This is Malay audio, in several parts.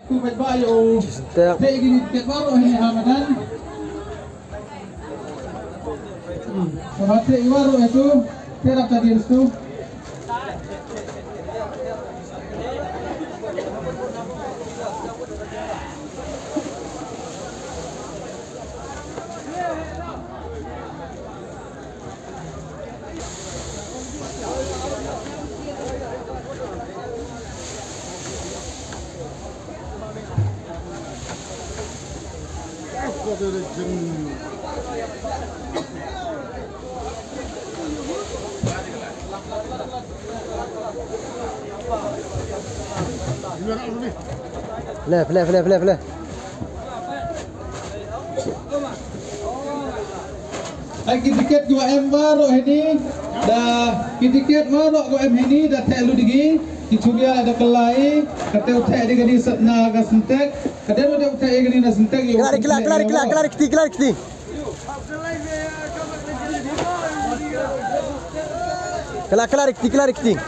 tu baik bayu. Saya gini tiket baru ini Hamadan. Kalau tiket baru itu terap tadi itu. Boleh. Lagi tiket 2M baru ini. Dah tiket baru 2M ini dah tak lu digi. Kicuria ada kelai, kata utai dia gini setna ke sentek, kata dia utai gini na sentek. Kelar kiti. Kelar kiti.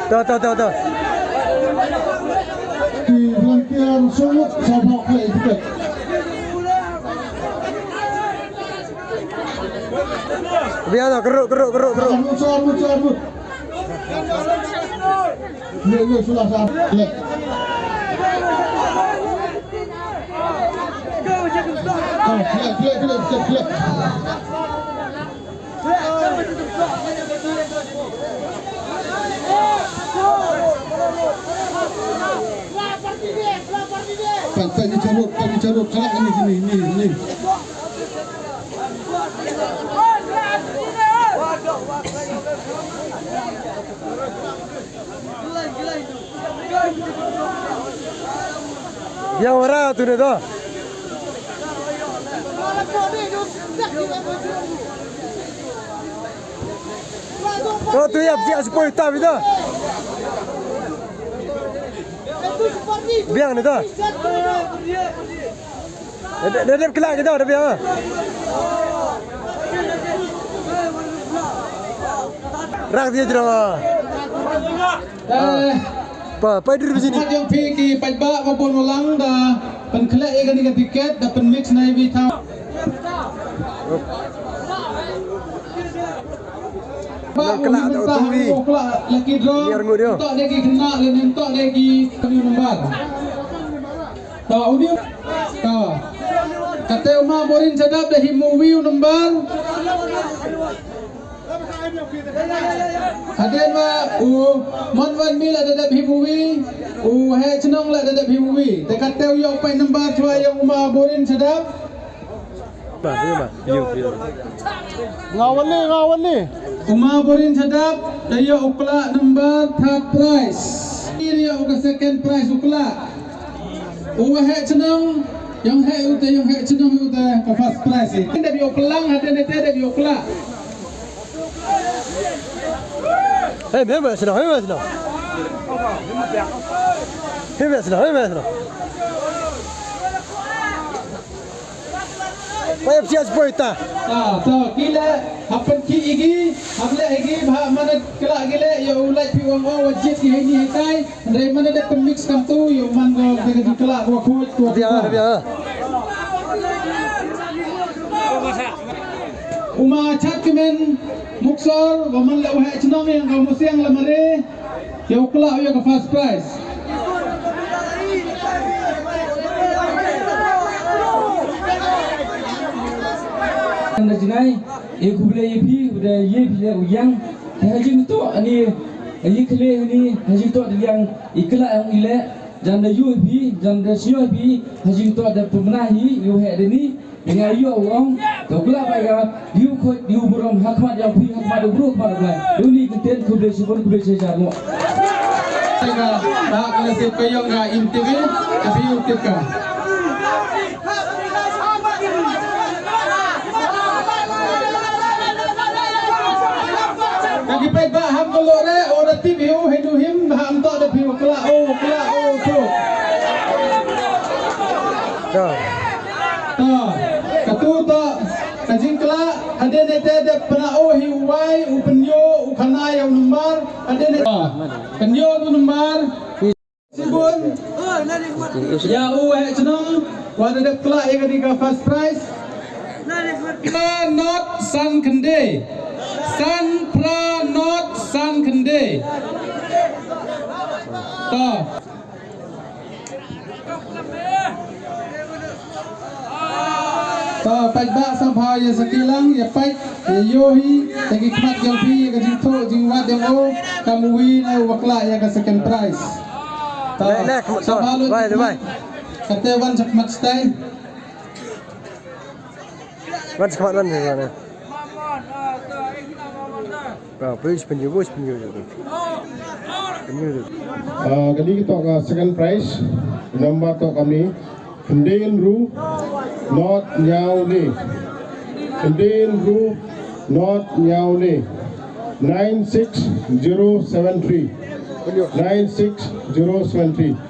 Tuh. Di rangkaian sumut sabak ke tiket. Biar keruk. Cabut. Ini sudah sampai. Klik. Tadi carut, salah ini. Yang warna tu dah. Oh tu ya, siap sepuluh tak itu. Biang ni tu. Dia kelak kita dah biang. Rak dia jerang. Apa duduk di sini? Yang pergi pajak maupun ulang dah penkelak dengan tiket dah penmix naik vitam. Kelak tak tunggu. Laki draw. Tak lagi kena dan tak lagi kami nombor. Tak undi. Tak. Kata Umar Borin sedap dah movie nombor. Hadir mak, Monwan Mil ada dah movie. Hai cenong lah ada movie. Dia kata yang pai nombor cua yang Umar Borin sedap. Ngawal ni. Umar Borin sedap, daya ukla nombor third prize. Ini dia uka second prize ukla. Hai cenong, yang hai cenong uta ke first prize. Ada bi uklang, ada bi ukla. Hei, memang senang. Kau siap poita. So kila happen ki igi, hamle igi bah mana kelak gile ya ulai pi wang wajib ki ini hitai, dari mana ada mix kam tu ya man go dengan kelak gua kuat tu. Biar. Uma chat kemen muksor, waman la wahai cenong yang kau musiang lamare, ya kelak ya ke first prize. Najinai, aku boleh udah yang haji itu ni, haji kele ni haji itu yang ikhlas yang ilek, jangan jangan haji itu ada pemenahi, ada ni dengan orang, kau kelak baiklah, diu buram hakmat yang hakmat buruk pada ini kita boleh sejar mu. Tak kalau siapa yang nggak MTV, tapi YouTube kan. Lagi baik bah ham kalau orang tim hiu him ham tak ada view kelak tu. Dah. Katu tak kajingkla ada nete de penau hiwai upenyo ukana yang nomor ada nete penyo tu nomor sibun ya cenong wada de kla yang ketiga first prize not san kende san pra not san kende Pai ba sampai ya sekilang ya pai ya yohi tegi kemat yang pi ya kajing to jing wat yang o kamui na wakla ya ka second prize. Sabalu kate wan sakmat stay. Wan sakmat wan ni sana. Please penyu. Kali kita ke second prize nombor to kami Kendian Ru Not Nyau Le Kendian Ru Not Nyau Le 96073 96073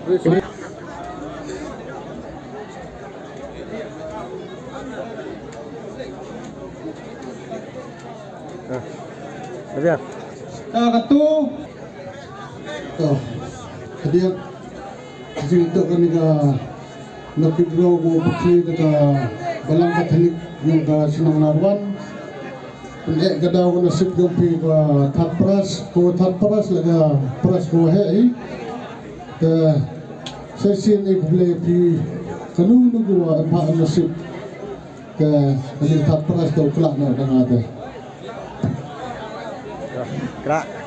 Biar. Katu Hadiah cerita kan ni nakit raw ko putri ka balang katolik yung ka sinang narwan pag gadaw ko nasip yung pi ka tatpras laga pras ko hei ka sesin ikble pi kanung nagwa pa nasip ka ani tatpras daw kelak na dangate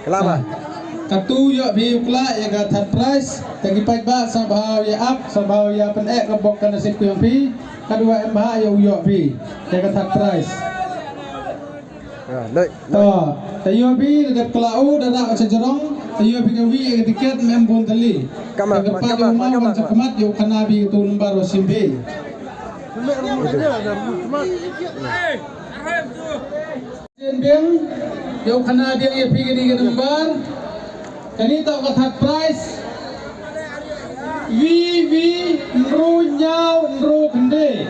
Kelapa? Katu yo bi ukla ya ga third prize tegi pai ba sabhaw ya up sabhaw ya pen ek kabok kana sip ku yang pi kadua emba yo bi ya ga third prize Lợi. Tayo bi dekat kelau dada sejerong tayo bi gawi ya tiket membon tali Kamat. kamat yo kana bi tu lembar simbe Biang yo kana dia ya pi gini lembar kani tau ka third prize vi nro nyau nro kende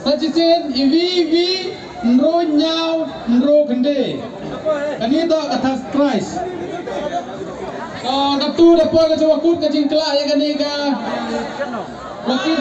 sajisen vi nro nyau nro kende kani tau ka third prize katu depo ka jawakut ka jingkla ya kani ka wakil